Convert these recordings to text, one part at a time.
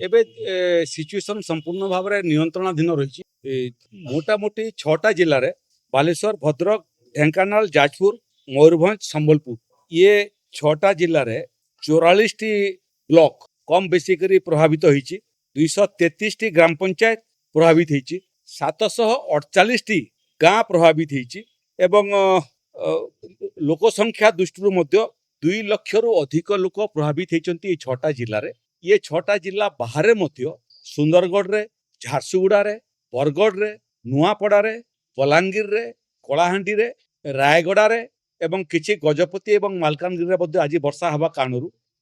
ଏବେ ସିଚୁଏସନ୍ ସମ୍ପୂର୍ଣ୍ଣ ଭାବରେ ନିୟନ୍ତ୍ରଣାଧୀନ ରହିଛି। ମୋଟାମୋଟି 6ଟା ଜିଲ୍ଲାରେ ବାଲେଶ୍ୱର, ଭଦ୍ରକ, ଢେଙ୍କାନାଳ, ଯାଜପୁର, ମୟୂରଭଞ୍ଜ, ସମ୍ବଲପୁର ଇଏ 6ଟା ଜିଲ୍ଲାରେ 44ଟି ବ୍ଲକ କମ୍ ବେଶୀ କରି ପ୍ରଭାବିତ ହୋଇଛି। 233ଟି ଗ୍ରାମ ପଞ୍ଚାୟତ ପ୍ରଭାବିତ ହୋଇଛି। 748ଟି ଗାଁ ପ୍ରଭାବିତ ହୋଇଛି ଏବଂ ଲୋକ ସଂଖ୍ୟା ଦୃଷ୍ଟିରୁ ମଧ୍ୟ 2 ଲକ୍ଷରୁ ଅଧିକ ଲୋକ ପ୍ରଭାବିତ ହୋଇଛନ୍ତି ଏଇ 6ଟା ଜିଲ୍ଲାରେ। ये 6टा जिला बाहर सुंदरगढ़, झारसुगुड़ा, बरगढ़, नुआपड़ा, बलांगीर, कलाहांडी, रायगड़ा एवं किछि गजपति और मालकानगिरी आज वर्षा हवा कारण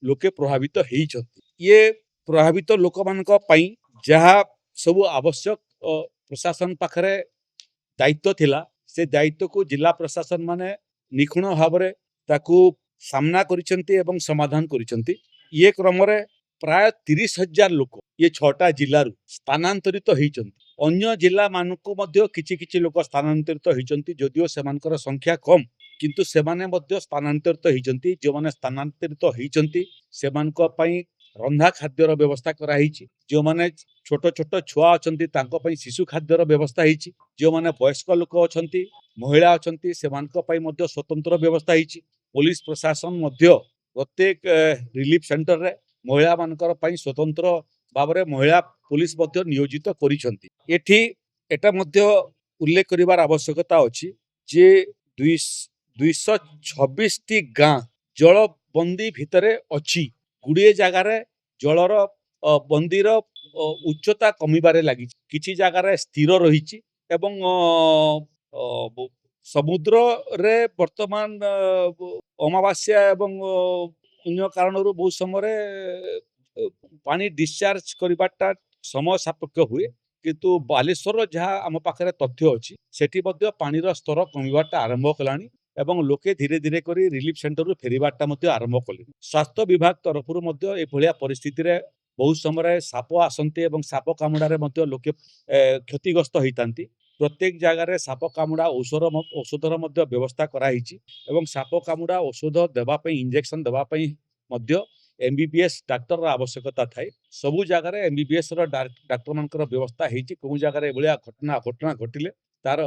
लोके प्रभावित होइछन्ति। ये प्रभावित लोक मानक जहाँ सब आवश्यक प्रशासन पाखरे दायित्व थिला से दायित्व को जिला प्रशासन माने निखुण भाव ताकू सामना करिसेंति एवं समाधान करिसेंति। ये क्रम प्राय 30,000 लोक ये 6टा जिल्लारू स्थानांतरित होइछन्ति। अन्य जिला मानकु मध्य किछि लोक स्थानांतरित होइछन्ति, जदिओ सेमानकर संख्या कम किंतु सेमाने मध्य स्थानांतरित होइछन्ति। जो माने स्थानांतरित होइछन्ति सेमानक पई रंधा खाद्यर व्यवस्था करा हिची। जो माने छोट छोट छुआ अछन्ति तांको पई शिशु खाद्यर व्यवस्था हिची। जो माने वयस्क लोक अछन्ति, महिला अछन्ति सेमानक पई मध्य स्वतंत्र व्यवस्था हिची। पुलिस प्रशासन मध्य प्रत्येक रिलीफ सेंटर रे महिला मानकर पई स्वतंत्र भावरे महिला पुलिस मध्य नियोजित करिसंती। एठी एटा मध्य उल्लेख करिवार आवश्यकता अछि जे 226 टी गां जलबंदी भितरे अछि। गुड़िए जगार जलर बंदीर उच्चता कमिबारे लागि किछि जगार स्थिर रहिछि एवं समुद्र रे वर्तमान अमावास्या एवं अन्य कारण बहुत समय पानी डिस्चार्ज करवाटा समय सापेक्ष हुए किंतु बालेश्वर जहाँ आम पाखे तथ्य अच्छी सेठी मध्य पानीर स्तर कमिबाटा आरंभ कलानी एवं लोके धीरे धीरे करी रिलीफ सेंटर फेरबाटा मध्य आरंभ कले। स्वास्थ्य विभाग तरफ एभलिया परिस्थिति रे बहुत समय साप आसंती एवं साप कामुड़ारे मध्य लोके क्षतिग्रस्त होइतांती। प्रत्येक जगार साप कामुड़ा औषधर मध्य व्यवस्था कराइछि एवं साप कामुड़ा औषध देवाई इंजेक्शन देवाई मध्य एमबीबीएस डाक्टर आवश्यकता थाए। सबु जगार एमबीबीएस डाक्टर मानकर व्यवस्था होइछि। को जगार एभलिया घटना घटिले तार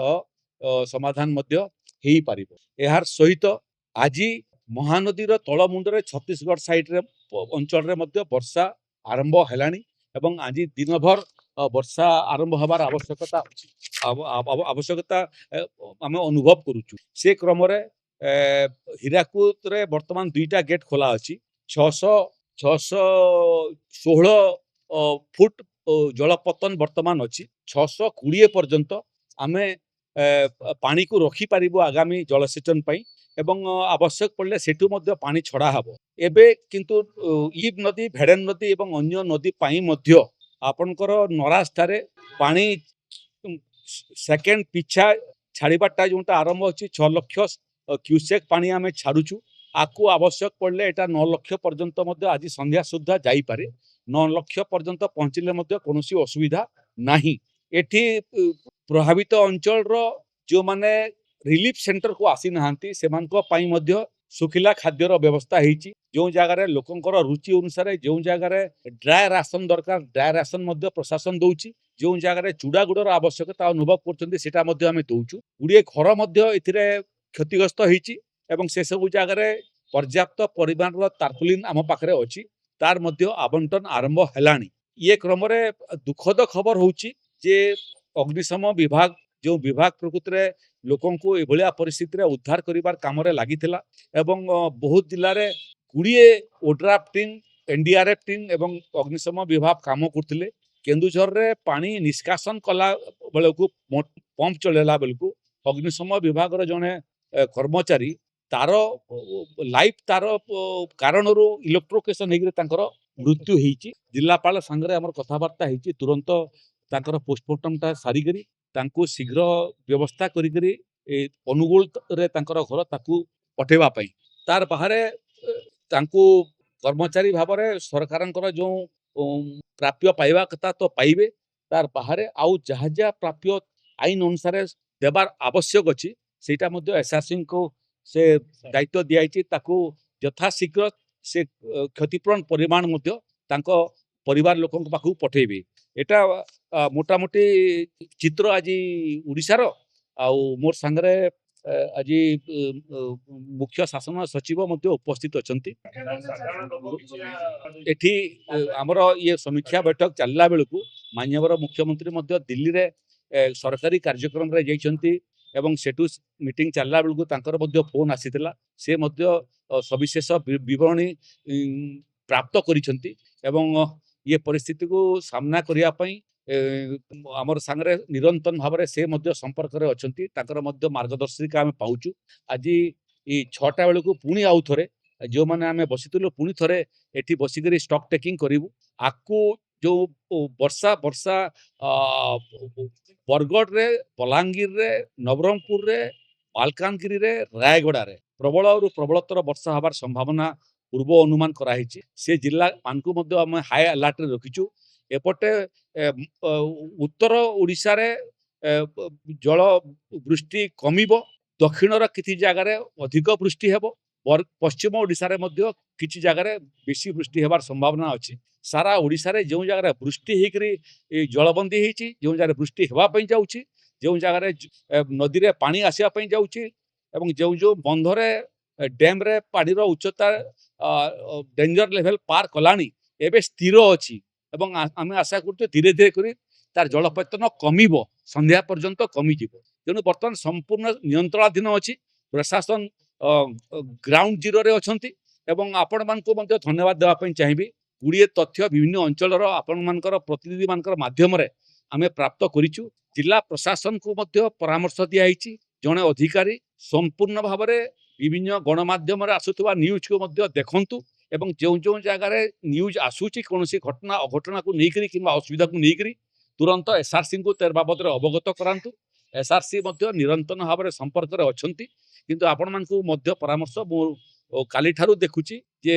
समाधान मध्य हेई पारिबो। एहार सहित आज महानदीर तलमुंडरे छत्तीसगढ़ साइड रे अंचल रे मध्य वर्षा आरंभ हेलानी एवं आज दिन भर वर्षा आरंभ हबार आवश्यकता आम अनुभव करुचु। से क्रम हीराकुद रे वर्तमान 2टा गेट खोला अछि। 616 फुट जलपतन वर्तमान अच्छी। 620 पर्यंत आमे पानी को रखी पारिबो आगामी जलसेचन पई एवं आवश्यक पड़ले सेठू मध्य पानी छड़ा हबो। एबे किंतु ईब नदी, भेड़न नदी एवं अन्य नदी पई मध्य आपनकर नराज ठारे पानी सेकेंड पिछा छाड़ीबाटा जोटा आरंभ अच्छी 6 लाख क्यूसेक पानी आमे छाड़ुचु। आकु आवश्यक पड़ले एटा 9 लाख पर्यंत मध्य आज संध्या सुधा जाई पारे। 9 लाख पर्यंत पहुंचले मध्य कोनोसी असुविधा नाही। एठी प्रभावित अंचल रो जो माने रिलीफ सेंटर को आसी नहांती सेमानक पई मध्य सुखिला खाद्यर व्यवस्था होइछि। जो जगार लोकंकर रुचि अनुसार जो जगार ड्राय राशन दरकार ड्राय राशन मध्य प्रशासन दउछि। जो जगार चूड़ा गुड़र आवश्यकता अनुभव करछन्ती सेटा मध्य आमे दउछु। गुड़िए घर मध्य एथिरे क्षतिग्रस्त होइछि एवं से सब जगार पर्याप्त परिमाण तारपुलिन आम पाखरे अच्छी तार मध्य आवंटन आरंभ हेलानी। ये क्रम दुखद खबर होउछि जे अग्निशम विभाग जो विभाग प्रकृति रे लोकन को एभलिया परिस्थिति रे उद्धार करिवार काम रे लागिथिला एवं बहुत जिल्ला रे 20 ओड्राफ्ट टीम, एनडीआरएफ टीम एवं अग्निशम विभाग काम करथिले। केन्दुझर रे पानी निष्कासन कला बेले को पंप चलेला बेले को अग्निशम विभाग रे जने कर्मचारी तार लाइफ तार कारण इलेक्ट्रोकेशन होकर मृत्यु होइछि। जिलापाल संगे आमर कथबार्ता होइछि। तुरंत तांकर पोस्टमार्टमटा सारिकरी तांको शीघ्र व्यवस्था करी अनुगुल रे तांकर घर ताकू पठेबा पई तार बाहरे तांको कर्मचारी भावरे सरकारंकर जो प्राप्य पाइबा कथा तो पाइबे। तार बाहरे आउ जहा जहा प्राप्य आईन अनुसार देबार आवश्यक अछि सेटा मध्य एसआरसी को से दायित्व दिया ताकू यथाशीघ्र से क्षतिपूरण परिमाण मध्य तांको परिवार लोकଙ୍କ ପାଖକୁ ପଠେଇବେ। ଏଟା ମୋଟାମୋଟି ଚିତ୍ର ଆଜି ଓଡ଼ିଶାର ଆଉ ମୋର ସାଙ୍ଗରେ ଆଜି ମୁଖ୍ୟ ଶାସନ ସଚିବ ମଧ୍ୟ ଉପସ୍ଥିତ ଅଛନ୍ତି। ଏଠି ଆମର ଇଏ ସମୀକ୍ଷା ବୈଠକ ଚାଲିଲା ବେଳକୁ ମାନ୍ୟବର ମୁଖ୍ୟମନ୍ତ୍ରୀ ମଧ୍ୟ ଦିଲ୍ଲୀରେ ସରକାରୀ କାର୍ଯ୍ୟକ୍ରମରେ ଯାଇଛନ୍ତି ଏବଂ ସେଠୁ ମିଟିଂ ଚାଲିଲା ବେଳକୁ ତାଙ୍କର ମଧ୍ୟ ଫୋନ୍ ଆସିଥିଲା। ସେ ମଧ୍ୟ ସବିଶେଷ ବିବରଣୀ ପ୍ରାପ୍ତ କରିଛନ୍ତି ଏବଂ ଇଏ ପରିସ୍ଥିତିକୁ ସାମ୍ନା କରିବା ପାଇଁ ଆମର ସାଙ୍ଗରେ ନିରନ୍ତର ଭାବରେ ସେ ମଧ୍ୟ ସମ୍ପର୍କରେ ଅଛନ୍ତି। ତାଙ୍କର ମଧ୍ୟ ମାର୍ଗଦର୍ଶିକା ଆମେ ପାଉଛୁ। ଆଜି ଏଇ 6ଟା ବେଳକୁ ପୁଣି ଆଉ ଥରେ ଯେଉଁମାନେ ଆମେ ବସିଥିଲୁ ପୁଣି ଥରେ ଏଠି ବସିକରି ଷ୍ଟକ୍ ଟେକିଂ କରିବୁ। ଆକୁ ଯେଉଁ ବର୍ଷା ବରଗଡ଼ରେ, ବଲାଙ୍ଗୀରରେ, ନବରଙ୍ଗପୁରରେ, ମାଲକାନଗିରିରେ, ରାୟଗଡ଼ାରେ ପ୍ରବଳରୁ ପ୍ରବଳତର ବର୍ଷା ହେବାର ସମ୍ଭାବନା ପୂର୍ବ ଅନୁମାନ କରାଯାଇଛି। ସେ ଜିଲ୍ଲା ମାନଙ୍କୁ ମଧ୍ୟ ଆମେ ହାଇ ଆଲର୍ଟରେ ରଖିଛୁ। ଏପଟେ ଉତ୍ତର ଓଡ଼ିଶାରେ ଜଳ ବୃଷ୍ଟି କମିବ, ଦକ୍ଷିଣର କିଛି ଜାଗାରେ ଅଧିକ ବୃଷ୍ଟି ହେବ, ପଶ୍ଚିମ ଓଡ଼ିଶାରେ ମଧ୍ୟ କିଛି ଜାଗାରେ ବେଶୀ ବୃଷ୍ଟି ହେବାର ସମ୍ଭାବନା ଅଛି। ସାରା ଓଡ଼ିଶାରେ ଯେଉଁ ଜାଗାରେ ବୃଷ୍ଟି ହେଇକରି ଜଳବନ୍ଦୀ ହେଇଛି, ଯେଉଁ ଜାଗାରେ ବୃଷ୍ଟି ହେବା ପାଇଁ ଯାଉଛି, ଯେଉଁ ଜାଗାରେ ନଦୀରେ ପାଣି ଆସିବା ପାଇଁ ଯାଉଛି ଏବଂ ଯେଉଁ ଯେଉଁ ବନ୍ଧରେ ଡ୍ୟାମ୍ରେ ପାଣିର ଉଚ୍ଚତା ଡେଞ୍ଜର ଲେଭେଲ ପାର କଲାଣି, ଏବେ ସ୍ଥିର ଅଛି ଏବଂ ଆମେ ଆଶା କରୁଛୁ ଧୀରେ ଧୀରେ କରି ତାର ଜଳପତନ କମିବ, ସନ୍ଧ୍ୟା ପର୍ଯ୍ୟନ୍ତ କମିଯିବ। ତେଣୁ ବର୍ତ୍ତମାନ ସମ୍ପୂର୍ଣ୍ଣ ନିୟନ୍ତ୍ରଣାଧୀନ ଅଛି। ପ୍ରଶାସନ ଗ୍ରାଉଣ୍ଡ ଜିରୋରେ ଅଛନ୍ତି ଏବଂ ଆପଣମାନଙ୍କୁ ମଧ୍ୟ ଧନ୍ୟବାଦ ଦେବା ପାଇଁ ଚାହିଁବି। 20 ତଥ୍ୟ ବିଭିନ୍ନ ଅଞ୍ଚଳର ଆପଣମାନଙ୍କର ପ୍ରତିନିଧିମାନଙ୍କର ମାଧ୍ୟମରେ ଆମେ ପ୍ରାପ୍ତ କରିଛୁ। ଜିଲ୍ଲା ପ୍ରଶାସନକୁ ମଧ୍ୟ ପରାମର୍ଶ ଦିଆଯାଇଛି। ଜଣେ ଅଧିକାରୀ ସମ୍ପୂର୍ଣ୍ଣ ଭାବରେ ବିଭିନ୍ନ ଗଣମାଧ୍ୟମରେ ଆସୁଥିବା ନ୍ୟୁଜ୍କୁ ମଧ୍ୟ ଦେଖନ୍ତୁ ଏବଂ ଯେଉଁ ଯେଉଁ ଜାଗାରେ ନ୍ୟୁଜ୍ ଆସୁଛି କୌଣସି ଘଟଣା ଅଘଟଣାକୁ ନେଇକରି କିମ୍ବା ଅସୁବିଧାକୁ ନେଇକରି ତୁରନ୍ତ ଏସ୍ଆର୍ସିଙ୍କୁ ତେର ବାବଦରେ ଅବଗତ କରାନ୍ତୁ। ଏସ୍ଆର୍ସି ମଧ୍ୟ ନିରନ୍ତର ଭାବରେ ସମ୍ପର୍କରେ ଅଛନ୍ତି। କିନ୍ତୁ ଆପଣମାନଙ୍କୁ ମଧ୍ୟ ପରାମର୍ଶ ମୁଁ କାଲିଠାରୁ ଦେଖୁଛି ଯେ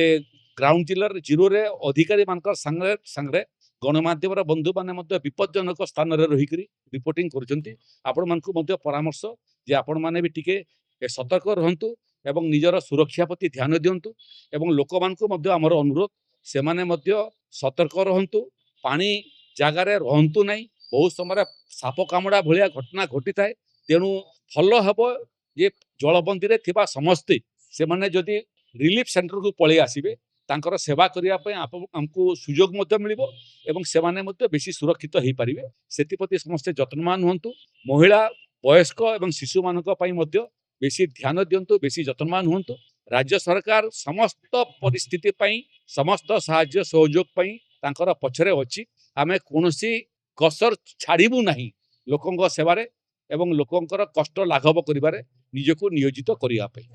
ଗ୍ରାଉଣ୍ଡ ଜିରୋରେ ଅଧିକାରୀମାନଙ୍କର ସାଙ୍ଗରେ ଗଣମାଧ୍ୟମର ବନ୍ଧୁମାନେ ମଧ୍ୟ ବିପଜ୍ଜନକ ସ୍ଥାନରେ ରହିକରି ରିପୋର୍ଟିଂ କରୁଛନ୍ତି। ଆପଣମାନଙ୍କୁ ମଧ୍ୟ ପରାମର୍ଶ ଯେ ଆପଣମାନେ ବି ଟିକେ ସତର୍କ ରୁହନ୍ତୁ ଏବଂ ନିଜର ସୁରକ୍ଷା ପ୍ରତି ଧ୍ୟାନ ଦିଅନ୍ତୁ ଏବଂ ଲୋକମାନଙ୍କୁ ମଧ୍ୟ ଆମର ଅନୁରୋଧ ସେମାନେ ମଧ୍ୟ ସତର୍କ ରୁହନ୍ତୁ, ପାଣି ଜାଗାରେ ରହନ୍ତୁ ନାହିଁ। ବହୁତ ସମୟରେ ସାପ କାମୁଡ଼ା ଭଳିଆ ଘଟଣା ଘଟିଥାଏ। ତେଣୁ ଭଲ ହେବ ଯେ ଜଳବନ୍ଦୀରେ ଥିବା ସମସ୍ତେ ସେମାନେ ଯଦି ରିଲିଫ ସେଣ୍ଟରକୁ ପଳେଇ ଆସିବେ, ତାଙ୍କର ସେବା କରିବା ପାଇଁ ଆମକୁ ସୁଯୋଗ ମଧ୍ୟ ମିଳିବ ଏବଂ ସେମାନେ ମଧ୍ୟ ବେଶୀ ସୁରକ୍ଷିତ ହେଇପାରିବେ। ସେଥିପ୍ରତି ସମସ୍ତେ ଯତ୍ନବାନ ହୁଅନ୍ତୁ। ମହିଳା, ବୟସ୍କ ଏବଂ ଶିଶୁମାନଙ୍କ ପାଇଁ ମଧ୍ୟ ବେଶୀ ଧ୍ୟାନ ଦିଅନ୍ତୁ, ବେଶୀ ଯତ୍ନବାନ ହୁଅନ୍ତୁ। ରାଜ୍ୟ ସରକାର ସମସ୍ତ ପରିସ୍ଥିତି ପାଇଁ ସମସ୍ତ ସାହାଯ୍ୟ ସହଯୋଗ ପାଇଁ ତାଙ୍କର ପଛରେ ଅଛି। ଆମେ କୌଣସି କସର ଛାଡ଼ିବୁ ନାହିଁ ଲୋକଙ୍କ ସେବାରେ ଏବଂ ଲୋକଙ୍କର କଷ୍ଟ ଲାଘବ କରିବାରେ ନିଜକୁ ନିୟୋଜିତ କରିବା ପାଇଁ।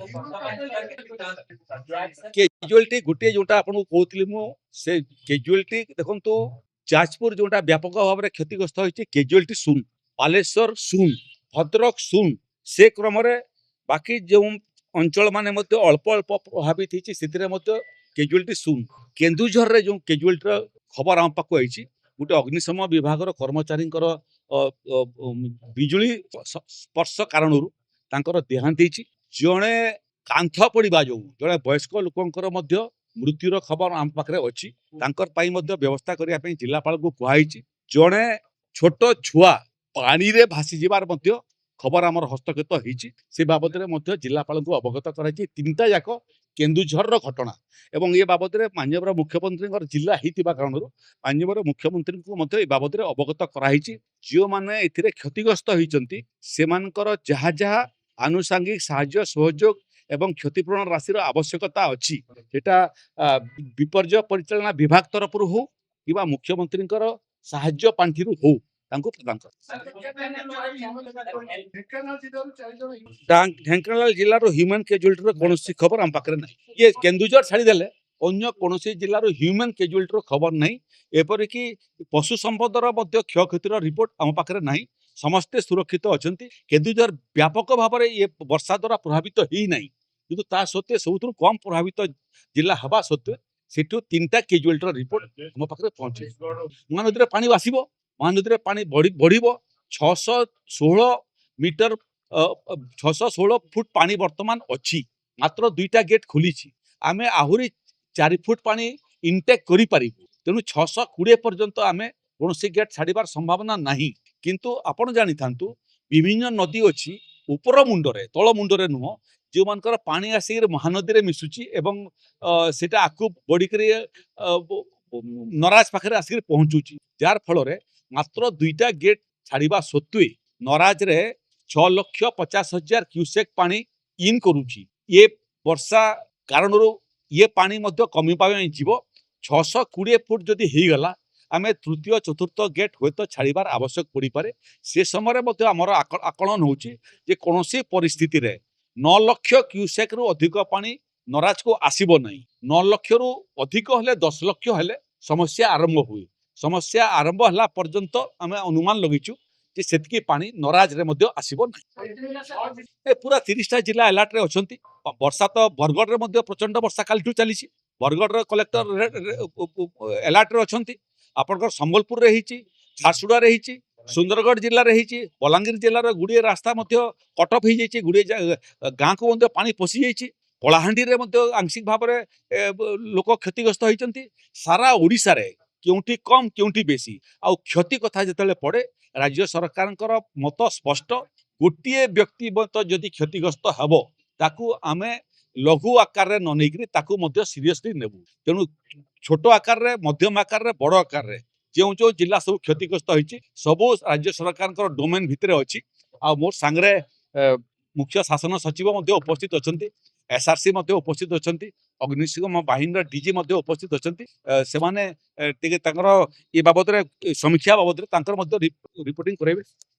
କେଜୁଆଲିଟି ଗୋଟିଏ ଯୋଉଟା ଆପଣଙ୍କୁ କହୁଥିଲି ମୁଁ, ସେ କେଜୁଆଲିଟି ଦେଖନ୍ତୁ ଯାଜପୁର ଯୋଉଟା ବ୍ୟାପକ ଭାବରେ କ୍ଷତିଗ୍ରସ୍ତ ହୋଇଛି, କେଜୁଆଲିଟି ଶୂନ, ବାଲେଶ୍ୱର ଶୂନ, ଭଦ୍ରକ ଶୂନ। ସେ କ୍ରମରେ ବାକି ଯେଉଁ ଅଞ୍ଚଳ ମାନେ ମଧ୍ୟ ଅଳ୍ପ ଅଳ୍ପ ପ୍ରଭାବିତ ହେଇଛି ସେଥିରେ ମଧ୍ୟ କେଜୁଆଲିଟି ଶୂନ। କେନ୍ଦୁଝରରେ ଯେଉଁ କେଜୁଆଲିଟିର ଖବର ଆମ ପାଖକୁ ଆଇଛି, ଗୋଟେ ଅଗ୍ନିଶମ ବିଭାଗର କର୍ମଚାରୀଙ୍କର ବିଜୁଳି ସ୍ପର୍ଶ କାରଣରୁ ତାଙ୍କର ଦେହାନ୍ତ ହେଇଛି। ଜଣେ କାନ୍ଥ ପଡ଼ିବା ଯୋଗୁଁ ଜଣେ ବୟସ୍କ ଲୋକଙ୍କର ମଧ୍ୟ ମୃତ୍ୟୁର ଖବର ଆମ ପାଖରେ ଅଛି। ତାଙ୍କର ପାଇଁ ମଧ୍ୟ ବ୍ୟବସ୍ଥା କରିବା ପାଇଁ ଜିଲ୍ଲାପାଳଙ୍କୁ କୁହାଯାଇଛି। ଜଣେ ଛୋଟ ଛୁଆ ପାଣିରେ ଭାସି ଯିବାର ମଧ୍ୟ ଖବର ଆମର ହସ୍ତଗତ ହେଇଛି। ସେ ବାବଦରେ ମଧ୍ୟ ଜିଲ୍ଲାପାଳଙ୍କୁ ଅବଗତ କରାଯାଇଛି। 3ଟା ଯାକ କେନ୍ଦୁଝରର ଘଟଣା ଏବଂ ଏ ବାବଦରେ ମାନ୍ୟବର ମୁଖ୍ୟମନ୍ତ୍ରୀଙ୍କର ଜିଲ୍ଲା ହେଇଥିବା କାରଣରୁ ମାନ୍ୟବର ମୁଖ୍ୟମନ୍ତ୍ରୀଙ୍କୁ ମଧ୍ୟ ଏ ବାବଦରେ ଅବଗତ କରାଯାଇଛି। ଯେଉଁମାନେ ଏଥିରେ କ୍ଷତିଗ୍ରସ୍ତ ହୋଇଛନ୍ତି ସେମାନଙ୍କର ଯାହା ଯାହା ଆନୁଷାଙ୍ଗିକ ସାହାଯ୍ୟ ସହଯୋଗ ଏବଂ କ୍ଷତିପୂରଣ ରାଶିର ଆବଶ୍ୟକତା ଅଛି, ସେଟା ବିପର୍ଯ୍ୟୟ ପରିଚାଳନା ବିଭାଗ ତରଫରୁ ହଉ କିମ୍ବା ମୁଖ୍ୟମନ୍ତ୍ରୀଙ୍କର ସାହାଯ୍ୟ ପାଣ୍ଠିରୁ ହଉ ତାଙ୍କୁ ପ୍ରଦାନ କର। ଢେଙ୍କାନାଳ ଜିଲ୍ଲାର ହ୍ୟୁମାନ୍ କ୍ୟାଜୁଆଲିଟିର କୌଣସି ଖବର ଆମ ପାଖରେ ନାହିଁ। ଇଏ କେନ୍ଦୁଝର ଛାଡ଼ିଦେଲେ ଅନ୍ୟ କୌଣସି ଜିଲ୍ଲାର ହ୍ୟୁମାନ୍ କ୍ୟାଜୁଆଲିଟିର ଖବର ନାହିଁ। ଏପରିକି ପଶୁ ସମ୍ପଦର ମଧ୍ୟ କ୍ଷୟକ୍ଷତିର ରିପୋର୍ଟ ଆମ ପାଖରେ ନାହିଁ। ସମସ୍ତେ ସୁରକ୍ଷିତ ଅଛନ୍ତି। କେନ୍ଦୁଝର ବ୍ୟାପକ ଭାବରେ ଏ ବର୍ଷା ଦ୍ୱାରା ପ୍ରଭାବିତ ହେଇନାହିଁ, କିନ୍ତୁ ତା ସତ୍ତ୍ୱେ ସବୁଥିରୁ କମ୍ ପ୍ରଭାବିତ ଜିଲ୍ଲା ହେବା ସତ୍ତ୍ୱେ ସେଠୁ 3ଟା କ୍ୟାଜୁଆଲିଟିର ରିପୋର୍ଟ ଆମ ପାଖରେ ପହଞ୍ଚିଛି। ମହାନଦୀରେ ପାଣି ଆସିବ, ମହାନଦୀରେ ପାଣି ବଢ଼ିବ। 616 ମିଟର 616 ଫୁଟ ପାଣି ବର୍ତ୍ତମାନ ଅଛି। ମାତ୍ର 2ଟା ଗେଟ୍ ଖୋଲିଛି। ଆମେ ଆହୁରି 4 ଫୁଟ ପାଣି ଇନଟେକ୍ କରିପାରିବୁ। ତେଣୁ 620 ପର୍ଯ୍ୟନ୍ତ ଆମେ କୌଣସି ଗେଟ୍ ଛାଡ଼ିବାର ସମ୍ଭାବନା ନାହିଁ। କିନ୍ତୁ ଆପଣ ଜାଣିଥାନ୍ତୁ ବିଭିନ୍ନ ନଦୀ ଅଛି ଉପର ମୁଣ୍ଡରେ, ତଳ ମୁଣ୍ଡରେ ନୁହଁ, ଯେଉଁମାନଙ୍କର ପାଣି ଆସିକିରି ମହାନଦୀରେ ମିଶୁଛି ଏବଂ ସେଟା ଆଗକୁ ବଢ଼ିକିରି ନରାଜ ପାଖରେ ଆସିକିରି ପହଞ୍ଚୁଛି, ଯାହାର ଫଳରେ ମାତ୍ର 2ଟା ଗେଟ୍ ଛାଡ଼ିବା ସତ୍ତ୍ୱେ ନରାଜରେ 6,50,000 କ୍ୟୁସେକ୍ ପାଣି ଇନ୍ କରୁଛି। ଏ ବର୍ଷା କାରଣରୁ ଇଏ ପାଣି ମଧ୍ୟ କମିବା ପାଇଁ ଯିବ। 620 ଫୁଟ ଯଦି ହେଇଗଲା ଆମେ ତୃତୀୟ ଚତୁର୍ଥ ଗେଟ୍ ହୁଏତ ଛାଡ଼ିବାର ଆବଶ୍ୟକ ପଡ଼ିପାରେ। ସେ ସମୟରେ ମଧ୍ୟ ଆମର ଆକଳନ ହେଉଛି ଯେ କୌଣସି ପରିସ୍ଥିତିରେ 9 ଲକ୍ଷ କ୍ୟୁସେକ୍ରୁ ଅଧିକ ପାଣି ନରାଜକୁ ଆସିବ ନାହିଁ। 9 ଲକ୍ଷରୁ ଅଧିକ ହେଲେ 10 ଲକ୍ଷ ହେଲେ ସମସ୍ୟା ଆରମ୍ଭ ହୁଏ। ସମସ୍ୟା ଆରମ୍ଭ ହେଲା ପର୍ଯ୍ୟନ୍ତ ଆମେ ଅନୁମାନ ଲଗେଇଛୁ ଯେ ସେତିକି ପାଣି ନରାଜରେ ମଧ୍ୟ ଆସିବ ନାହିଁ। ଏ ପୁରା 30ଟା ଜିଲ୍ଲା ଆଲର୍ଟରେ ଅଛନ୍ତି। ବର୍ଷା ତ ବରଗଡ଼ରେ ମଧ୍ୟ ପ୍ରଚଣ୍ଡ ବର୍ଷା କାଲିଠୁ ଚାଲିଛି। ବରଗଡ଼ର କଲେକ୍ଟର ଆଲର୍ଟରେ ଅଛନ୍ତି। ଆପଣଙ୍କର ସମ୍ବଲପୁରରେ ହେଇଛି, ଝାରସୁଗୁଡ଼ାରେ ହେଇଛି, ସୁନ୍ଦରଗଡ଼ ଜିଲ୍ଲାରେ ହେଇଛି, ବଲାଙ୍ଗୀର ଜିଲ୍ଲାର ଗୁଡ଼ିଏ ରାସ୍ତା ମଧ୍ୟ କଟ୍ ଅଫ୍ ହେଇଯାଇଛି, ଗୁଡ଼ିଏ ଗାଁକୁ ମଧ୍ୟ ପାଣି ପଶି ଯାଇଛି। କଳାହାଣ୍ଡିରେ ମଧ୍ୟ ଆଂଶିକ ଭାବରେ ଲୋକ କ୍ଷତିଗ୍ରସ୍ତ ହୋଇଛନ୍ତି। ସାରା ଓଡ଼ିଶାରେ କେଉଁଠି କମ୍ କେଉଁଠି ବେଶୀ, ଆଉ କ୍ଷତି କଥା ଯେତେବେଳେ ପଡ଼େ ରାଜ୍ୟ ସରକାରଙ୍କର ମତ ସ୍ପଷ୍ଟ। ଗୋଟିଏ ବ୍ୟକ୍ତି ଯଦି କ୍ଷତିଗ୍ରସ୍ତ ହେବ ତାକୁ ଆମେ ଲଘୁ ଆକାରରେ ନ ନେଇକରି ତାକୁ ମଧ୍ୟ ସିରିୟସଲି ନେବୁ। ତେଣୁ ଛୋଟ ଆକାରରେ, ମଧ୍ୟମ ଆକାରରେ, ବଡ଼ ଆକାରରେ ଯେଉଁ ଯେଉଁ ଜିଲ୍ଲା ସବୁ କ୍ଷତିଗ୍ରସ୍ତ ହୋଇଛି ସବୁ ରାଜ୍ୟ ସରକାରଙ୍କର ଡୋମେନ୍ ଭିତରେ ଅଛି। ଆଉ ମୋର ସାଙ୍ଗରେ ମୁଖ୍ୟ ଶାସନ ସଚିବ ମଧ୍ୟ ଉପସ୍ଥିତ ଅଛନ୍ତି, SRC ମଧ୍ୟ ଉପସ୍ଥିତ ଅଛନ୍ତି, ଅଗ୍ନିଶମ ବାହିନୀର DG ମଧ୍ୟ ଉପସ୍ଥିତ ଅଛନ୍ତି। ସେମାନେ ଟିକେ ତାଙ୍କର ଏ ବାବଦରେ ସମୀକ୍ଷା ବାବଦରେ ତାଙ୍କର ମଧ୍ୟ ରିପୋର୍ଟିଂ କରାଇବେ।